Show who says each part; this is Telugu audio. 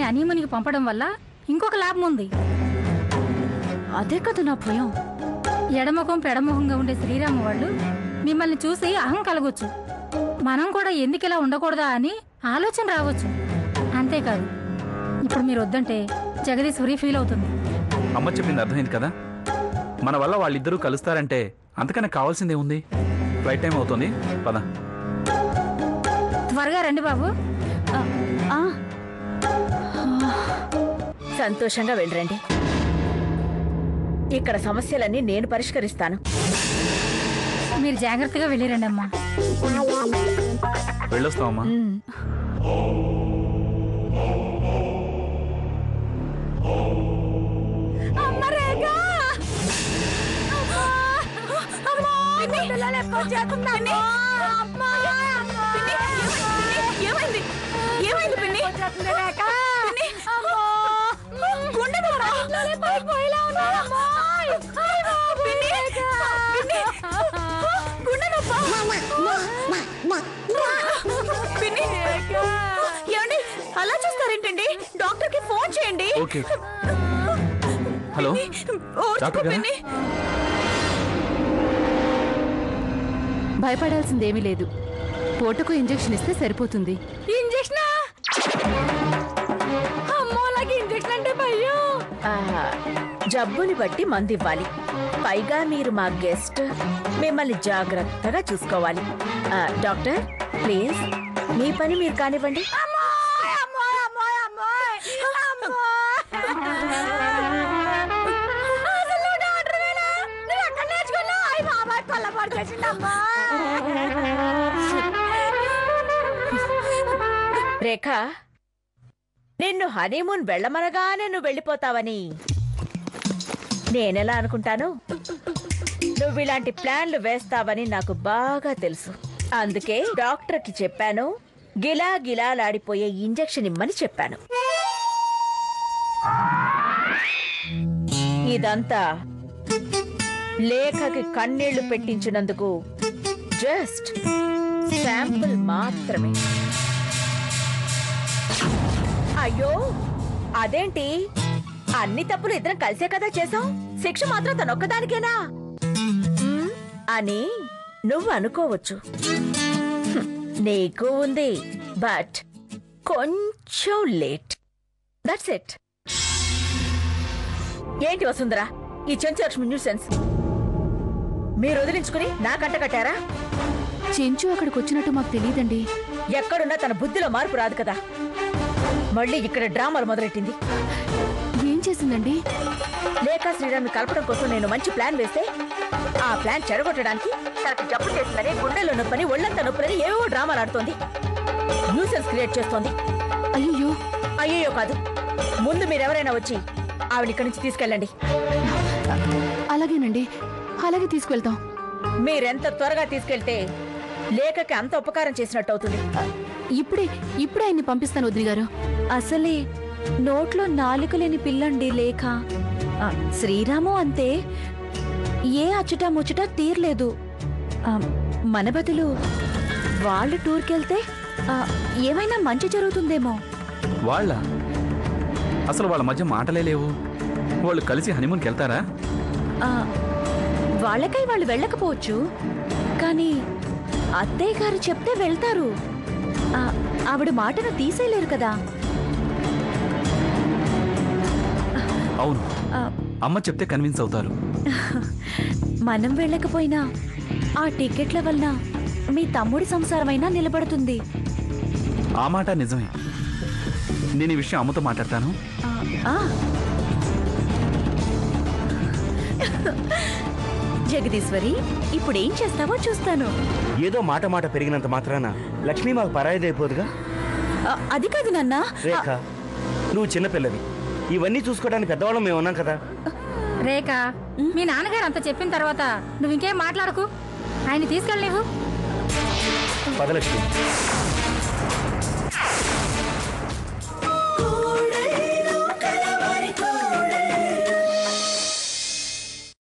Speaker 1: హనీమూన్కి పంపడం వల్ల ఇంకొక లాభం ఉంది.
Speaker 2: అదే కదా నా భయం.
Speaker 1: ఎడముఖం పెడముఖంగా ఉండే శ్రీరాము వాళ్ళు మిమ్మల్ని చూసి అహం కలగొచ్చు. మనం కూడా ఎందుకు ఇలా ఉండకూడదా అని ఆలోచన రావచ్చు. అంతేకాదు, ఇప్పుడు మీరు వద్దంటే జగదీశ్వరి ఫీల్ అవుతుంది.
Speaker 3: అమ్మ చెప్పింది అర్థమైంది కదా. మన వల్ల వాళ్ళిద్దరూ కలుస్తారంటే అంతకన్నా కావాల్సిందే ఉంది. ఫ్లైట్ టైం అవుతుంది, పద.
Speaker 1: త్వరగా రండి బాబు.
Speaker 2: సంతోషంగా వెళ్ళండి. ఇక్కడ సమస్యలన్నీ నేను పరిష్కరిస్తాను.
Speaker 1: మీరు జాగ్రత్తగా వెళ్ళిరండి అమ్మా.
Speaker 3: వెళ్ళొస్తామమ్మా.
Speaker 2: అలా చూస్తారేంటండి? డాక్టర్ కి ఫోన్ చేయండి.
Speaker 3: ఓకే. హలో డాక్టర్ గారు.
Speaker 4: భయపడాల్సిందేమీ లేదు. పూటకు ఇంజెక్షన్ ఇస్తే సరిపోతుంది.
Speaker 1: ఇంజెక్షన్? అమ్మోలాకి ఇంజెక్షన్ అంటే భయం.
Speaker 2: జబ్బుని బట్టి మందు ఇవ్వాలి. పైగా మీరు మా గెస్ట్, మిమ్మల్ని జాగ్రత్తగా చూసుకోవాలి. డాక్టర్ ప్లీజ్ మీ పని మీరు కానివ్వండి. రేఖ, నిన్ను హనీమూన్ వెళ్ళమనగానే నువ్వు వెళ్ళిపోతావని నేనెలా అనుకుంటాను? నువ్వు ఇలాంటి ప్లాన్లు వేస్తావని నాకు బాగా తెలుసు. అందుకే డాక్టర్కి చెప్పాను, గిలా గిలాలాడిపోయే ఇంజెక్షన్ ఇమ్మని చెప్పాను. ఇదంతా లేఖకి కన్నీళ్లు పెట్టించినందుకు జస్ట్ శాంపుల్ మాత్రమే. అయ్యో అదేంటి, అన్ని తప్పులు ఇద్దరం కలిసే కదా చేసాం, శిక్ష మాత్రం తనొక్కదానికేనా అని నువ్వు అనుకోవచ్చు. నీకు ఉంది, బట్ కొంచెం లేట్. That's it. ఏంటి వసుంధరా ఈ చెంచు లక్ష్మి న్యూసెన్స్? మీరు వదిలించుకుని నా కంట కట్టారా?
Speaker 4: చెంచు అక్కడికి వచ్చినట్టు మాకు తెలియదండి.
Speaker 2: ఎక్కడున్నా తన బుద్ధిలో మార్పు రాదు కదా. మళ్ళీ ఇక్కడ డ్రామాలు మొదలెట్టింది.
Speaker 4: ఏం చేసిందండి?
Speaker 2: లేఖ శ్రీరామ్ని కలపడం కోసం నేను మంచి ప్లాన్ వేస్తే ఆ ప్లాన్ చెడగొట్టడానికి తనకు జబ్బు చేసిందని, గుండెల్లో నొప్పని, ఒళ్ళంతా నొప్పని ఏవో డ్రామాలు ఆడుతోంది. న్యూసెన్స్ క్రియేట్ చేస్తోంది.
Speaker 4: అయ్యో
Speaker 2: అయ్యో కాదు, ముందు మీరెవరైనా వచ్చి ఆవిడ ఇక్కడి నుంచి తీసుకెళ్ళండి.
Speaker 4: అలాగేనండి, అలాగే తీసుకెళ్తాం.
Speaker 2: మీరెంత త్వరగా తీసుకెళ్తే లేఖకి అంత ఉపకారం చేసినట్టు అవుతుంది.
Speaker 4: ఇప్పుడే ఆయన్ని పంపిస్తాను వదిన గారు.
Speaker 5: అసలే నోట్లో నాలుక లేని పిల్లండి లేఖ. శ్రీరాము అంతే, ఏ అచ్చుట ముచ్చుట తీర్లేదు. మన బదులు వాళ్ళు టూర్కెళ్తే ఏమైనా మంచి జరుగుతుందేమో.
Speaker 3: వాళ్ళ అసలు వాళ్ళ మధ్య మాటలే లేవు. వాళ్ళు కలిసి హనీమూన్కి వెళ్తారా?
Speaker 5: వాళ్ళకై వాళ్ళు వెళ్ళకపోవచ్చు, కానీ అత్తయ్య గారు చెప్తే వెళ్తారు. ఆవిడ మాటను తీసేయలేరు కదా.
Speaker 3: అవును, అమ్మ చెప్తే కన్విన్స్ అవుతారు.
Speaker 5: మనం వెళ్ళకపోయినా ఆ టికెట్ల వలన మీ తమ్ముడి సంసారమైనా నిలబడుతుంది.
Speaker 3: ఆ మాట నిజమే. నేను ఈ విషయం అమ్మతో మాట్లాడతాను.
Speaker 5: జగదీశ్వరి, ఇప్పుడేం చేస్తావో చూస్తాను.
Speaker 6: ఏదో మాట మాట పెరిగినంత మాత్రాన లక్ష్మి మాకు పరాయిదైపోదుగా.
Speaker 5: అది కాదు నాన్న.
Speaker 6: రేఖ, నువ్వు చిన్నపిల్లవి, ఇవన్నీ చూసుకోవడానికి పెద్దవాళ్ళం మేము ఉన్నాం కదా.
Speaker 1: రేఖ, మీ నాన్నగారు అంత చెప్పిన తర్వాత నువ్వు ఇంకేం మాట్లాడకు. ఆయన తీసుకెళ్ళలేవు.
Speaker 6: పద లక్ష్మి.